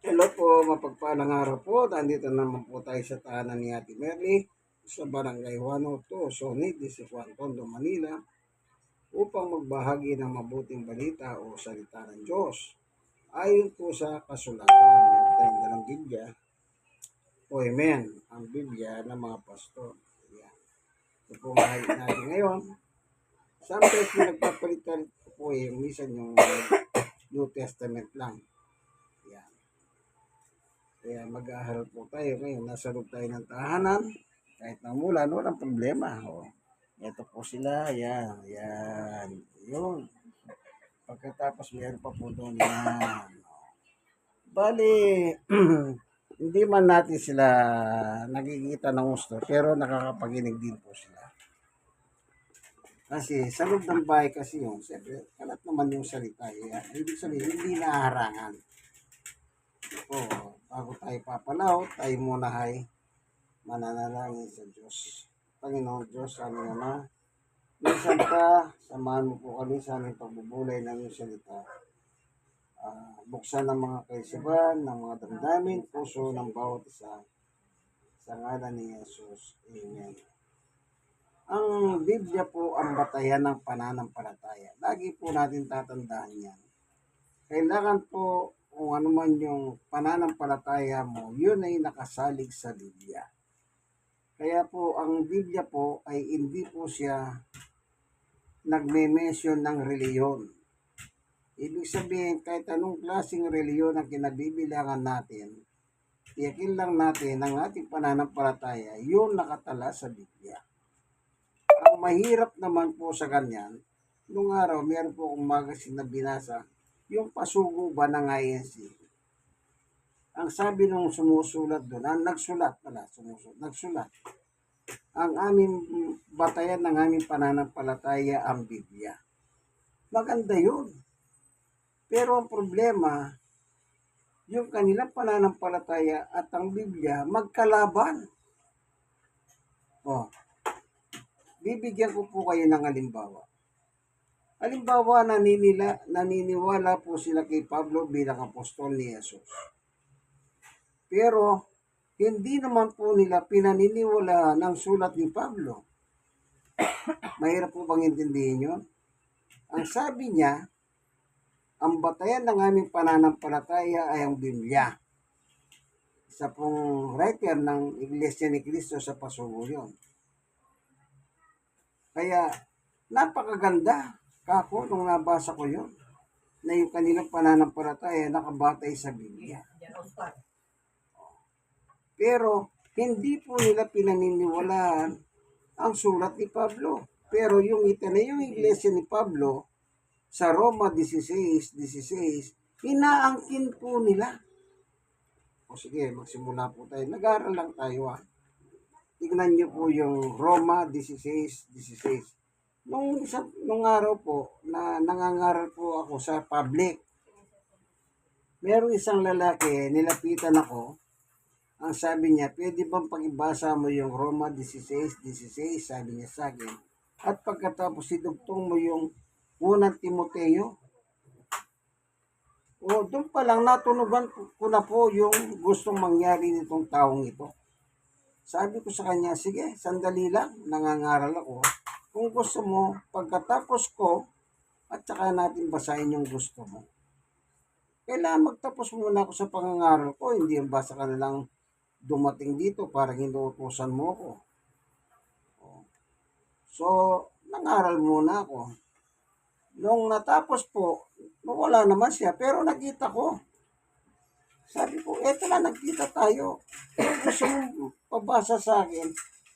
Hello po, mapagpalang araw po. Nandito naman po tayo sa tahanan ni Ate Merly sa Barangay 102, Sonid, District 1, Tondo, Manila upang magbahagi ng mabuting balita o salita ng Diyos. Ayon po sa kasulatan, meron tayong dalang Biblia o Amen, ang Biblia ng mga pastor. Yan. Ito po natin ngayon. Sometimes may nagpapalit po yung minsan yung New Testament lang. Yan. Kaya mag-aaral po tayo ngayon. Nasa loob tayo ng tahanan. Kahit namulan, walang problema. O, ito po sila. Yan. Yan. Yun. Pagkatapos meron pa po doon yan. Bali, hindi man natin sila nakikita ng gusto, pero nakakapaginig din po sila. Kasi sa loob ng bahay kasi yun, siyempre, kalat naman yung salita. Yan. Ibig sabihin, hindi naharangan. O, bago tayo papalaw, tayo muna ay mananalangin sa Diyos. Panginoon Diyos, amin Ama, minsan ka, samahan mo po kami sa aming pagbubulay ng iyong salita. Buksan ng mga kaisipan, ng mga damdamin, puso ng bawat isa. Sa ngalan ni Jesus. Amen. Ang Biblia po ang batayan ng pananampalataya. Lagi po natin tatandaan yan. Kailangan po kung ano man yung pananampalataya mo, yun ay nakasalig sa Biblia. Kaya po ang Biblia po ay hindi po siya nagme-mention ng reliyon. Ibig sabihin kahit anong klaseng reliyon ang kinabibilangan natin, tiyakin lang natin ang ating pananampalataya, yun nakatala sa Biblia. Ang mahirap naman po sa ganyan, nung araw meron po akong magazine na binasa, yung pasugo ba ng INC. Ang sabi nung sumusulat doon, nagsulat, ang aming batayan ng aming pananampalataya ang Biblia. Maganda yun. Pero ang problema, yung kanilang pananampalataya at ang Biblia magkalaban. Oh, bibigyan ko po kayo ng halimbawa. Halimbawa, naniniwala po sila kay Pablo bilang apostol ni Jesus. Pero, hindi naman po nila pinaniniwala ng sulat ni Pablo. Mahirap po bang intindihin yun? Ang sabi niya, ang batayan ng aming pananampalataya ay ang Biblia. Isa pong writer ng Iglesia ni Cristo sa Pasugo yun. Kaya, napakaganda kako nung nabasa ko yun na yung kanilang pananampalataya nakabatay sa Biblia. Pero, hindi po nila pinaniniwalaan ang sulat ni Pablo. Pero yung Itinayong Iglesia ni Pablo sa Roma 16:16, inaangkin po nila. O sige, magsimula po tayo. Nag-aaral lang tayo Tignan niyo po yung Roma 16:16. Nung araw po na nangangaral po ako sa public, merong isang lalaki, nilapitan ako. Ang sabi niya, pwede bang pag-ibasa mo yung Roma 16:16? Sabi niya sa akin. At pagkatapos idugtong mo yung unang Timoteo. O doon pa lang natunugan ko na po yung gustong mangyari nitong taong ito. Sabi ko sa kanya, sige, sandali lang, nangangaral ako. Kung gusto mo, pagkatapos ko, at saka natin basahin yung gusto mo. Kailangan magtapos muna ako sa pangangaral ko, hindi yung basa ka na lang dumating dito para inuutosan mo ko. So, nangaral muna ako. Nung natapos po, wala naman siya, pero nakita ko. Sabi ko, eto na, nagkita tayo. Kung gusto mo pabasa sa akin,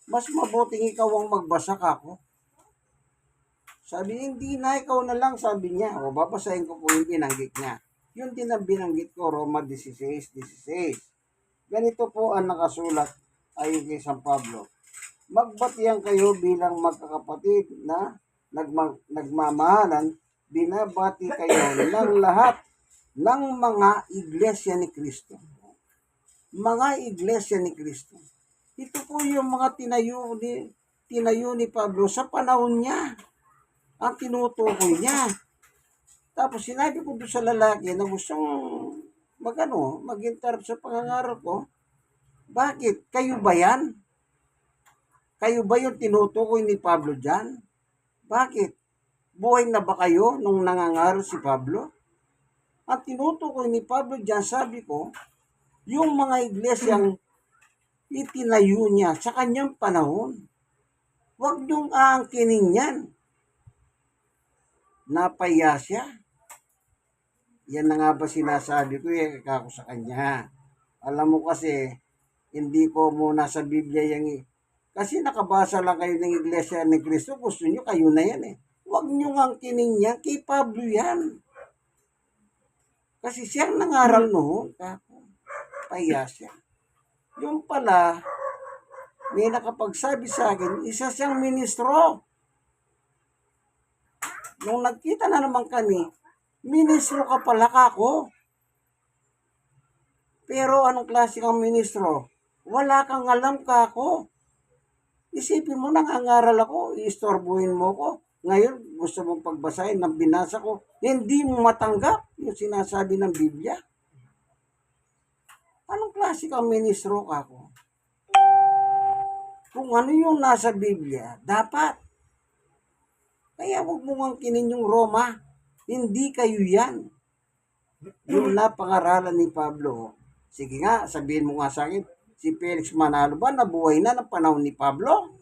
mas mabuting ikaw ang magbasa ka ko. Sabi, hindi na, ikaw na lang, sabi niya. O, babasahin ko po yung binanggit niya. Yun din ang binanggit ko, Roma 16:16. Ganito po ang nakasulat ayon kay San Pablo. Magbatiyan kayo bilang magkakapatid na nagmamahalan, binabati kayo ng lahat ng mga iglesia ni Kristo. Mga iglesia ni Kristo. Ito po yung mga tinayo ni Pablo sa panahon niya. Ang tinutukoy niya. Tapos sinabi ko doon sa lalaki na gustong mag-interrupt sa pangangarap ko. Bakit? Kayo ba yan? Kayo ba yung tinutukoy ni Pablo dyan? Bakit? Buhay na ba kayo nung nangangaral si Pablo? Ang tinutukoy ni Pablo dyan, sabi ko, yung mga iglesyang itinayo niya sa kanyang panahon. Huwag niyong aangkinin yan. Napaya siya. Yan na nga ba sinasabi ko ako sa kanya. Alam mo kasi, hindi ko muna sa Biblia yung... Kasi nakabasa lang kayo ng Iglesia ni Cristo, gusto nyo kayo na yan eh. Huwag nyo angkinin yan, kay Pablo yan. Kasi siyang nangaral noon, paya siya. Yung pala, may nakapagsabi sa akin, isa siyang ministro. Nung nagkita na naman kami, ministro ka pala kako. Pero anong klase kang ministro? Wala kang alam kako. Isipin mo, nangangaral ako, iistorbuhin mo ko. Ngayon, gusto mong pagbasahin ng binasa ko, hindi mo matanggap yung sinasabi ng Biblia. Anong klase kang ministro kako? Kung ano yung nasa Biblia, dapat. Kaya huwag mong angkinin yung Roma. Hindi kayo yan. Yung napangaralan ni Pablo. Sige nga, sabihin mo nga sa akin, si Felix Manalo ba nabuhay na ng panahon ni Pablo?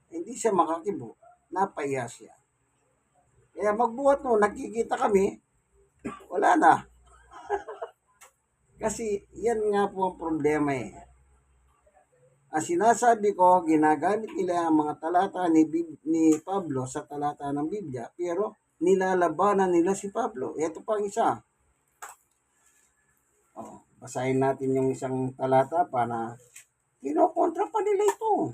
Hindi siya makakibo. Napaya siya. Kaya magbuhat no, nakikita kami, wala na. Kasi yan nga po ang problema eh. Ang sinasabi ko, ginagamit nila ang mga talata ni Pablo sa talata ng Biblia, pero nilalabanan nila si Pablo. Ito pang isa. Basahin natin yung isang talata para kinokontra pa nila ito.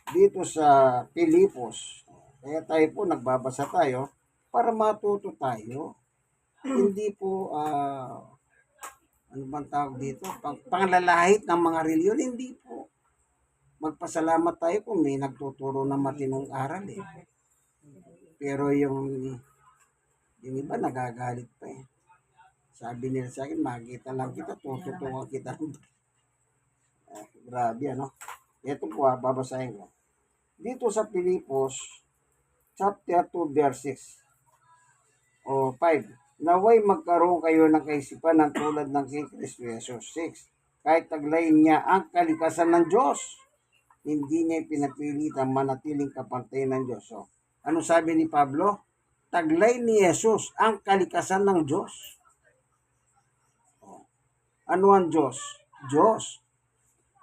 Dito sa Pilipos. Kaya tayo po, nagbabasa tayo para matuto tayo. Hindi po, ano bang tawag dito? Panglalahit ng mga reliyon, hindi po. Magpasalamat tayo kung may nagtuturo ng matinong aral eh. Pero yung iba nagagalit pa eh. Sabi nila sa akin, makita lang kita, tututungan kita. Grabe ano. Ito po babasahin ko. Dito sa Pilipos, chapter 2, verse 6 o 5. Naway magkaroon kayo ng kaisipan ng tulad ng kay Kristo Jesus 6. Kahit taglayin niya ang kalikasan ng Diyos, hindi niya pinapilitan manatiling kapantay ng Diyos. So, ano sabi ni Pablo? Taglay ni Jesus ang kalikasan ng Diyos. Ano ang Diyos? Diyos.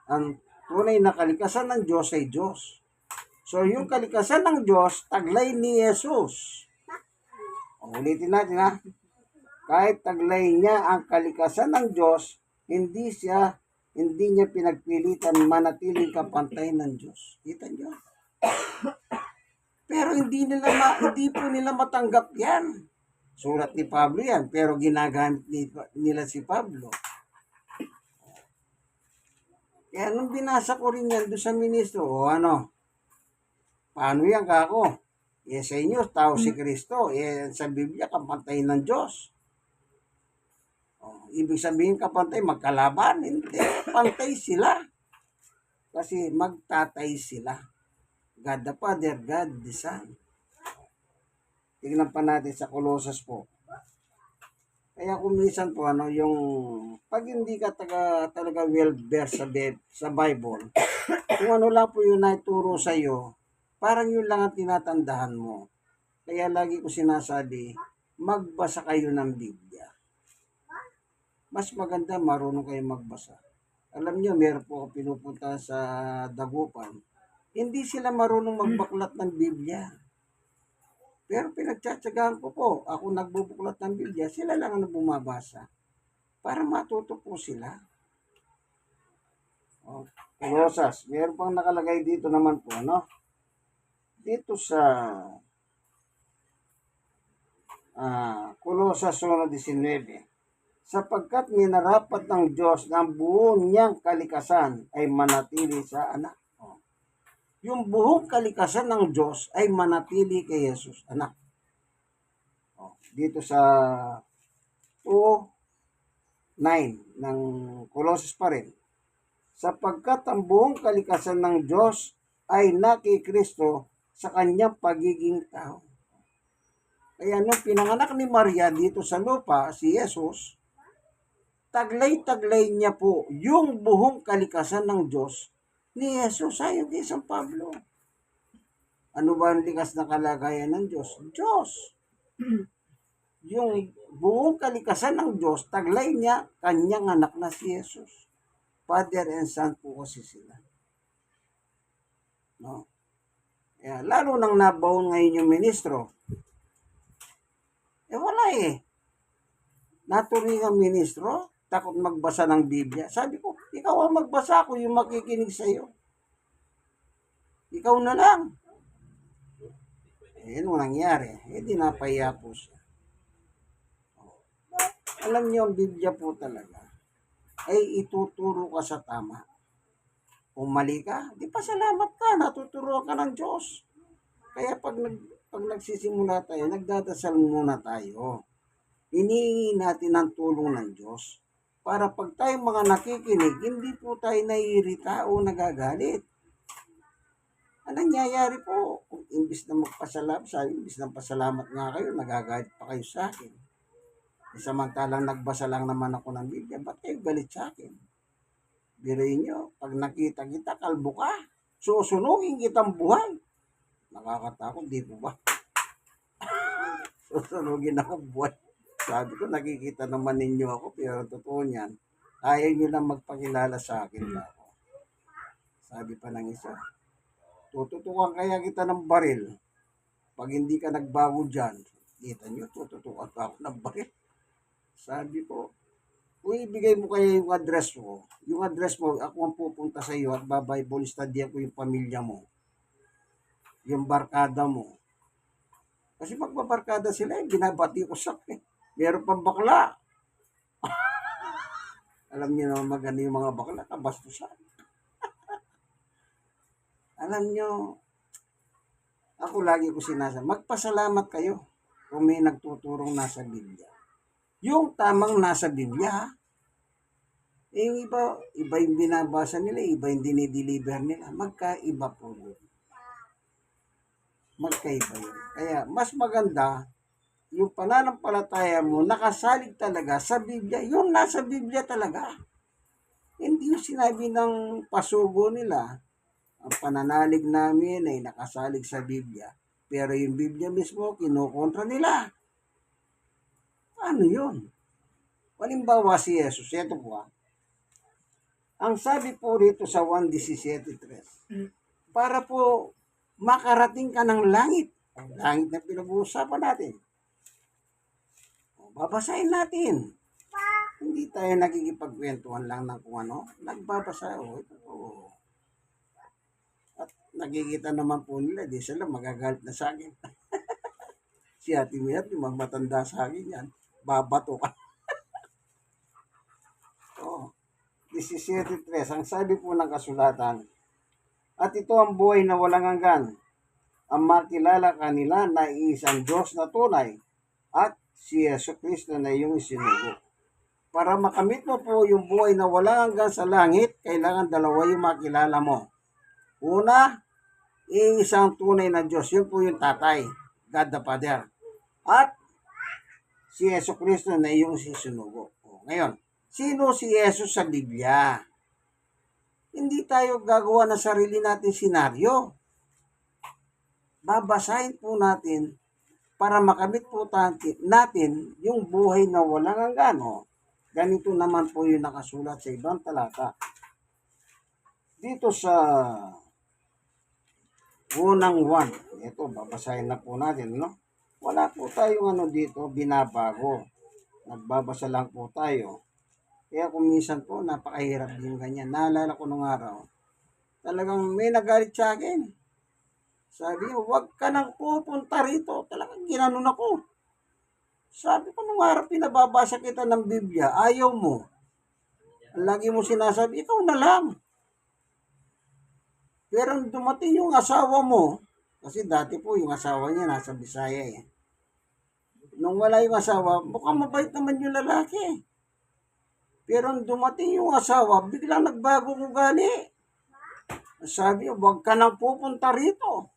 Ang tunay na kalikasan ng Diyos ay Diyos. So, yung kalikasan ng Diyos, taglay ni Jesus. Ulitin natin ha. Kahit taglay niya ang kalikasan ng Diyos, hindi niya pinagpilitan manatiling kapantay ng Diyos. Kita niyo? Pero hindi po nila matanggap yan. Sulat ni Pablo yan, pero ginagamit nila si Pablo. Kaya nung binasa ko rin yan doon sa ministro, paano yan kako? Sa inyo, tao si Kristo. Sa Biblia, kapantay ng Diyos. Ibig sabihin kapantay, magkalaban. Hindi, pantay sila. Kasi magtatay sila. God the Father, God the Son. Tingnan pa natin sa Colossus po. Kaya kung minsan po, yung pag hindi ka talaga well-versed sa Bible, kung ano lang po yung naituro sa iyo, parang yun lang ang tinatandahan mo. Kaya lagi ko sinasabi, magbasa kayo ng Biblia. Mas maganda marunong kayo magbasa. Alam niyo, meron po ako pinupunta sa Dagupan. Hindi sila marunong magbaklat ng Biblia. Pero pinagtsatsagaan ko po. Ako nagbubuklat ng Biblia, sila lang ang bumabasa. Para matuto po sila. Colossus, meron pang nakalagay dito naman po, dito sa Colossus 1:19. Sapagkat minarapat ng Diyos na ang buong niyang kalikasan ay manatili sa anak. Yung buong kalikasan ng Diyos ay manatili kay Jesus, anak. dito sa 2:9 ng Colossus pa rin. Sapagkat ang buong kalikasan ng Diyos ay nakikristo sa kanyang pagiging tao. Kaya nung pinanganak ni Maria dito sa lupa, si Jesus, taglay-taglay niya po yung buong kalikasan ng Diyos ni Jesus ayon kay San Pablo. Ano ba ang likas na kalagayan ng Diyos? Diyos. Yung buong kalikasan ng Diyos, taglay niya kanyang anak na si Jesus. Father and Son po kasi sila. No? Kaya, lalo nang nabaon ngayon yung ministro, wala Naturingang ministro, takot magbasa ng Biblia. Sabi ko, ikaw ang magbasa, ako yung makikinig sa iyo. Ikaw na lang. Ano nangyari? Di napaya po siya. Alam niyo, ang Biblia po talaga ay ituturo ka sa tama. Kung mali ka, di pasalamat ka, natuturuan ka ng Diyos. Kaya pag nagsisimula tayo, nagdadasal muna tayo. Hinihingi natin ang tulong ng Diyos para pag tayo mga nakikinig, hindi po tayo naiirita o nagagalit. Ang nangyayari po, kung imbis na pasalamat nga kayo, nagagalit pa kayo sa akin. Samantalang nagbasa lang naman ako ng Biblia, ba't kayo galit sa akin? Biruin nyo, pag nakita kita, kalbo ka, susunugin kitang buhay. Nakakatakot, di po ba? Susunugin ako buhay. Sabi ko, nakikita naman ninyo ako, pero totoo niyan, ayaw nyo lang magpakilala sa akin ba ako. Sabi pa ng isa, tututukan kaya kita ng baril. Pag hindi ka nagbago dyan, kita nyo, tututukan pa ako ng baril. Sabi ko, kung ibigay mo kaya yung address mo, ako ang pupunta sa iyo at babible study ako yung pamilya mo, yung barkada mo. Kasi magbabarkada sila, binabati ko sa akin. Meron pang bakla. Alam niyo naman maganda yung mga bakla, kabastusan. Alam niyo, ako lagi ko sinasabi, magpasalamat kayo kung may nagtuturong nasa Biblia. Yung tamang nasa Biblia, yung iba yung binabasa nila, iba yung dinideliver nila. Magkaiba po yun. Magkaiba yun. Kaya, mas maganda, yung pananampalataya mo, nakasalig talaga sa Biblia. Yung nasa Biblia talaga. Hindi yung sinabi ng pasugo nila, ang pananalig namin ay nakasalig sa Biblia. Pero yung Biblia mismo, kinukontra nila. Ano yun? Halimbawa si Jesus, ito po ang sabi po rito sa 1:17:3, para po makarating ka ng langit. Ang langit na pinag-uusapan natin. Babasahin natin. Hindi tayo nagkikipagkwentuhan lang ng kung ano. Nagbabasa. At nakikita naman po nila, di sila magagalit na sa akin. Si Ate Mayat, yung matanda sa akin yan, babato ka. 17:3, ang sabi po ng kasulatan, at ito ang buhay na walang hanggan, ang makilala kanila na isang Diyos na tunay at si Yesu Cristo na iyong isinugo. Para makamit mo po yung buhay na walang hanggan sa langit, kailangan dalawa yung makilala mo. Una, isang tunay na Diyos, yun po yung tatay, God the Father. At si Yesu Cristo na iyong isinugo. Ngayon, sino si Jesus sa Biblia? Hindi tayo gagawa ng sarili natin senaryo. Babasahin po natin para makamit po natin yung buhay na walang hanggan. Ganito naman po yung nakasulat sa ibang talata. Dito sa unang 1, ito babasahin na po natin, no? Wala po tayong dito, binabago. Nagbabasa lang po tayo. Kaya kung minsan po, napakahirap din ganyan. Naalala ko nung araw, talagang may nagalit sa akin. Sabi niya, huwag ka nang pupunta rito. Talagang ginanon ako. Sabi ko nung araw, pinababasa kita ng Biblia, ayaw mo. Lagi mo sinasabi, ikaw na lang. Pero dumating yung asawa mo, kasi dati po yung asawa niya nasa Bisaya . nung wala yung asawa, mukhang mabait naman yung lalaki. Pero nung dumating yung asawa, biglang nagbago ng ugali. Sabi, huwag ka nang pupunta rito.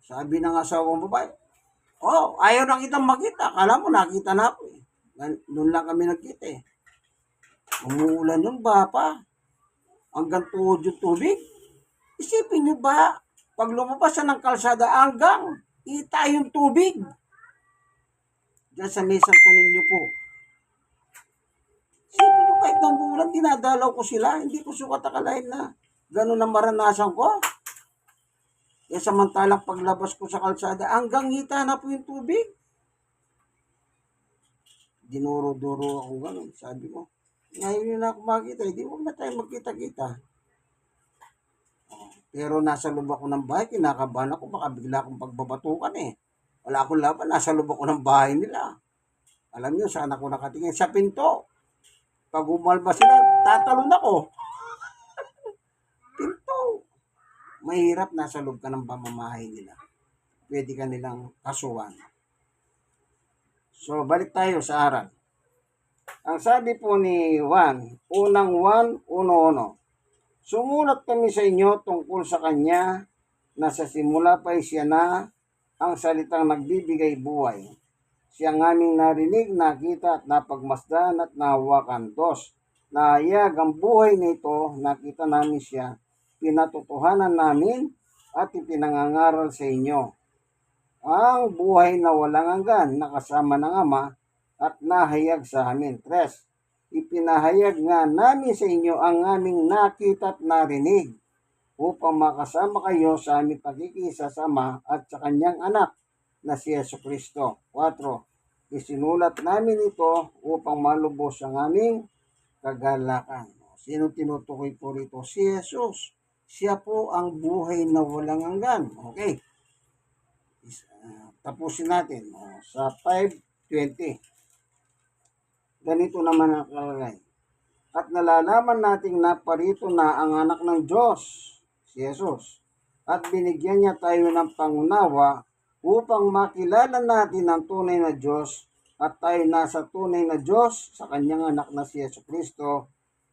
Sabi ng asawang babae, oh, ayaw na kitang makita. Akala mo, nakita na ako eh. Doon lang kami nagkita eh. Umuulan yung bapa. Hanggang tuhod yung tubig. Isipin nyo ba, pag lumabas siya ng kalsada, hanggang ita yung tubig. Diyan sa may Santo Niño po. Isipin nyo, kahit ng bulan, dinadalaw ko sila. Hindi ko sukat akalain na gano'n ang maranasan ko. Kaya samantalang paglabas ko sa kalsada, hanggang hita na po yung tubig. Dinuro-duro ako gano'n. Sabi ko, ngayon yun na ako makita, hindi huwag na tayo magkita-kita. Pero nasa loob ako ng bahay, kinakabahan ako, baka bigla akong pagbabatukan eh. Wala akong laban, nasa loob ako ng bahay nila. Alam niyo, saan ako nakatingin? Sa pinto. Pag umalba sila, tatalon ako. Pinto. Mahirap nasa loob ka ng pamamahay nila. Pwede ka nilang kasuhan. So, balik tayo sa aral. Ang sabi po ni Juan, unang Juan 1:1, sumulat kami sa inyo tungkol sa kanya na sa simula pa siya na ang salitang nagbibigay buhay. Siyang aming narinig, nakita at napagmasdan at nahawakan. 2, nahayag ang buhay nito, nakita namin siya, pinatotohanan namin at ipinangangaral sa inyo. Ang buhay na walang hanggan, nakasama ng Ama at nahayag sa amin. 3, ipinahayag nga namin sa inyo ang aming nakita at narinig upang makasama kayo sa aming pagkikisa sa Ama at sa kanyang anak na si Jesucristo. 4, isinulat namin ito upang malubos ang aming kagalakan. Sino tinutukoy po rito? Si Jesus. Siya po ang buhay na walang hanggan. Okay. Tapusin natin. Sa 5:20. Ganito naman ang kalagay. At nalalaman nating naparito na ang anak ng Diyos, si Jesus. At binigyan niya tayo ng pangunawa upang makilala natin ang tunay na Diyos at tayo nasa tunay na Diyos sa kanyang anak na si Jesucristo.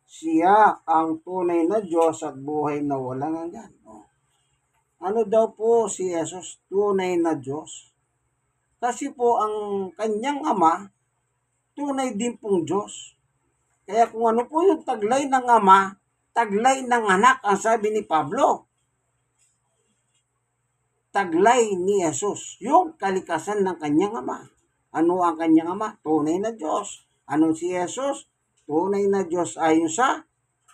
Siya ang tunay na Diyos at buhay na walang hanggan. Ano daw po si Jesus? Tunay na Diyos. Kasi po ang kanyang ama, tunay din pong Diyos. Kaya kung ano po yung taglay ng ama, taglay ng anak, ang sabi ni Pablo. Taglay ni Jesus, yung kalikasan ng kanyang ama. Ano ang kanyang ama? Tunay na Diyos. Ano si Jesus? Tunay na Diyos ayon sa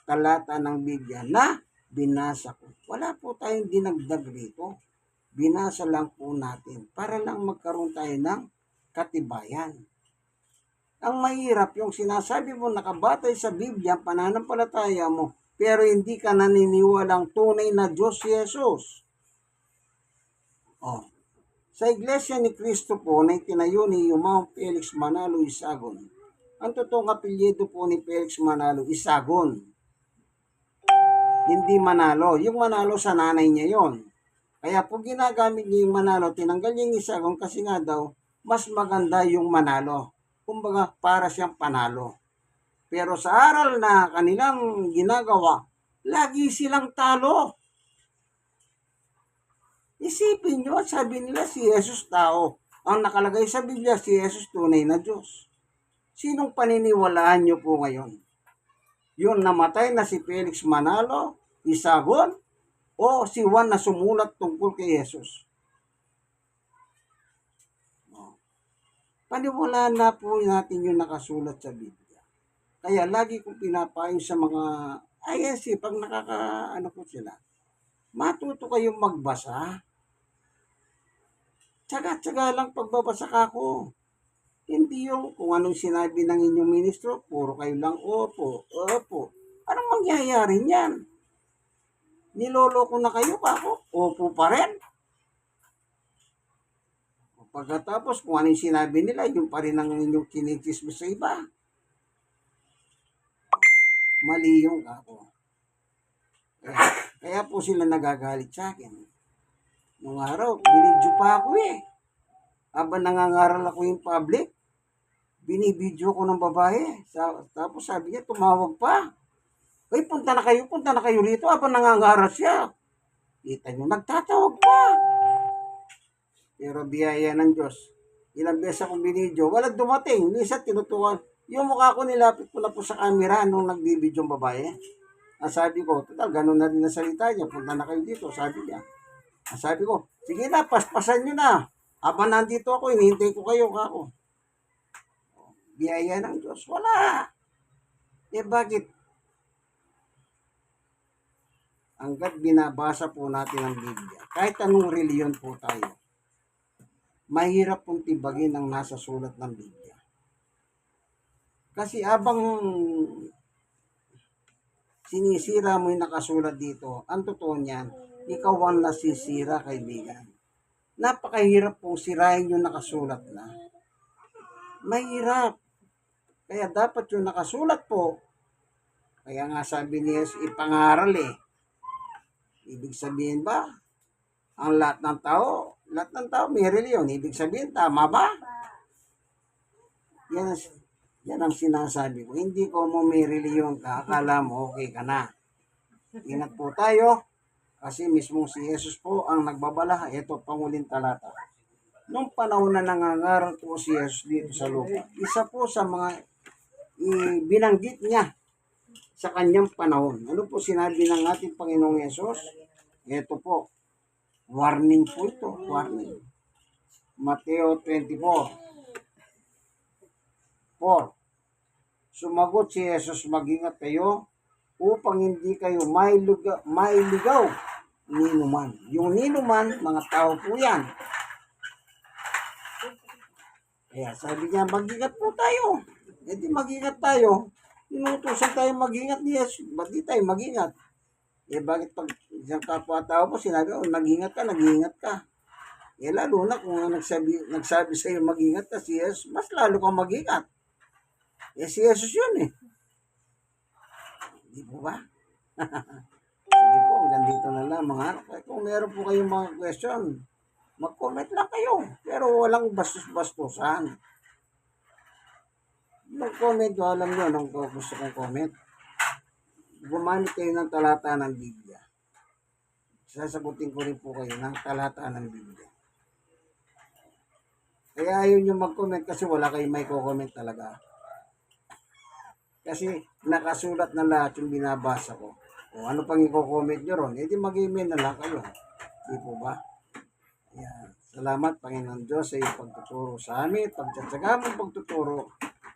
talata ng Biblia na binasa ko. Wala po tayong dinagdag rito. Binasa lang po natin para lang magkaroon tayo ng katibayan. Ang mahirap yung sinasabi mo nakabatay sa Biblia, pananampalataya mo, pero hindi ka naniniwalang tunay na Diyos si Jesus. Sa Iglesia ni Cristo po na itinayo ni Yumao Felix Manalo Isagon. Ang totoong apelyido po ni Felix Manalo Isagon. Hindi Manalo. Yung Manalo sa nanay niya yon. Kaya po ginagamit niya yung Manalo, tinanggal niya yung Isagon kasi nga daw, mas maganda yung Manalo. Kumbaga, para siyang panalo. Pero sa aral na kanilang ginagawa, lagi silang talo. Isipin nyo, sabi nila si Jesus tao. Ang nakalagay sa Biblia, si Jesus tunay na Diyos. Sinong paniniwalaan nyo po ngayon? Yung namatay na si Felix Manalo, Isagon, o si Juan na sumulat tungkol kay Jesus? Paniwalaan na po natin yung nakasulat sa Biblia. Kaya lagi kong pinapayo sa mga ISC, pag nakakaano po sila, matuto kayong magbasa. Tsaga-tsaga lang pagbabasa ka ko. Hindi yung kung anong sinabi ng inyong ministro, puro kayo lang opo, opo. Anong mangyayari niyan? Niloloko na kayo kako, opo pa rin. Pagkatapos kung anong sinabi nila, yung pa rin ang inyong kinikismis sa iba. Mali yung kako. Kaya po sila nagagalit sa akin. Nung araw, binidyo pa ako eh. Habang nangangaral ako yung public, binibidyo ko ng babae. Tapos sabi niya, tumawag pa. Uy, punta na kayo rito habang nangangaral siya. Kita niyo, nagtatawag pa. Pero biyaya ng Diyos. Ilang beses akong binidyo, walang dumating. Minsan tinutukan. Yung mukha ko nilapit ko na po sa camera nung nagbibidyo yung babae. Ang sabi ko, total, ganun na rin ang salita niya. Punta na kayo dito, sabi niya. Ang sabi ko, sige na, paspasan nyo na. Habang nandito ako, hinihintay ko kayo, kako. Biyaya ng Diyos, wala. Eh bakit? Hanggat binabasa po natin ang Biblia, kahit anong reliyon po tayo, mahirap pong tibagin ang nasa sulat ng Biblia. Kasi abang sinisira mo yung nakasulat dito, ang totoo niyan, ikaw ang nasisira, kaibigan. Napakahirap pong sirain yung nakasulat na. Mahirap. Kaya dapat yung nakasulat po, kaya nga sabi ni Jesus, ipangaral eh. Ibig sabihin ba, ang lahat ng tao may reliyon. Ibig sabihin, tama ba? Yan ang sinasabi ko. Hindi ko mo may reliyon ka, akala mo okay ka na. Ingat po tayo, kasi mismo si Jesus po ang nagbabala. Ito, panguling talata. Nung panahon na nangangaral po si Jesus dito sa lupa, isa po sa mga binanggit niya sa kanyang panahon. Ano po sinabi ng ating Panginoong Jesus? Ito po, warning po ito, warning. Mateo 24. 4. Sumagot si Jesus, mag-ingat kayo upang hindi kayo mailigaw ninuman. Yung ninuman, mga tao po yan. Kaya sabi niya, mag-ingat po tayo. E di mag-ingat tayo. Inutusan tayo mag-ingat ni Jesus. Ba't di tayo mag-ingat? Eh bakit pag isang kapwa-tao po sinabi, oh, mag-ingat ka. Eh lalo na kung nagsabi sa iyo mag-ingat ka si Jesus, mas lalo kang mag-ingat. Eh si Jesus yun eh. Hindi po ba? Sige po, hanggang dito na lang mga anak. Kung meron po kayong mga question, mag-comment lang kayo. Pero walang bastos-bastusan. Mag-comment ko, alam nyo anong gusto kong comment. Gumamit kayo ng talata ng Biblia. Sasagutin ko rin po kayo ng talata ng Biblia. Kaya ayaw nyo mag-comment kasi wala kayong may comment talaga. Kasi nakasulat na lahat yung binabasa ko. O ano pang i-comment nyo ron, edi mag-email na lang kayo. Di po ba? Ayan. Salamat, Panginoon Diyos, sa iyong pagtuturo sa amin, pagtsatsaga mong pagtuturo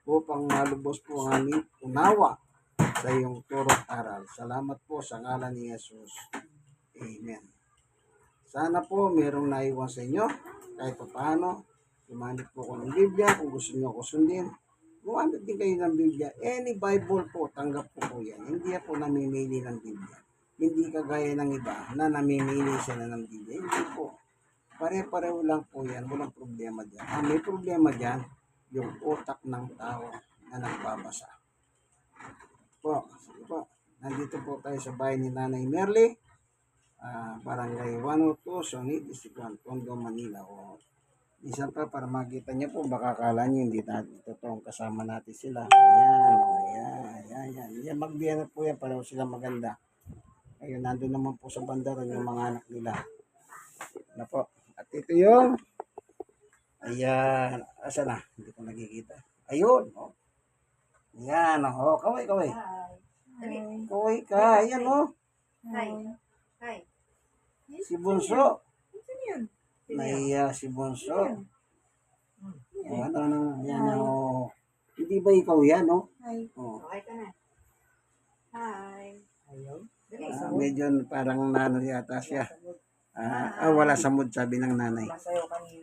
upang malubos po ang aming unawa sa iyong turo at aral. Salamat po sa ngalan ni Jesus. Amen. Sana po mayroong naiwan sa inyo kahit pa paano. Gumamit po ko ng Biblia kung gusto nyo ko sundin. Gumamit din kayo ng Biblia. Any Bible po, tanggap po yan. Hindi po namimili ng Biblia. Hindi kagaya ng iba na namimili sila ng Biblia. Hindi po. Pare-pareho lang po yan. Walang problema dyan. Ang may problema dyan, yung utak ng tao na nagbabasa. Sige po. Nandito po tayo sa bahay ni Nanay Merly. Barangay 102, Sonit, District 1, Tondo, Manila. Minsan pa para makita niyo po, baka akala niyo hindi natin totoong kasama natin sila. Ayan. Yan, magbiyana po yan, pareho sila maganda. Ayun, nandun naman po sa bandaron yung mga anak nila. Ano po? At ito yung, ayan, asa na? Hindi ko nakikita. Ayun, oh. Ayan, oh, kaway. Kaway ka, ayan, oh. Hi. Si Bunso. Sino yun? Naiya si Bunso. Yan, oh. Hindi ba ikaw yan, oh? Hi. Oh. Okay ka na. Hi. Ayaw? Medyo parang nano yata siya. Wala sa mood, sabi ng nanay. Masayo kanina.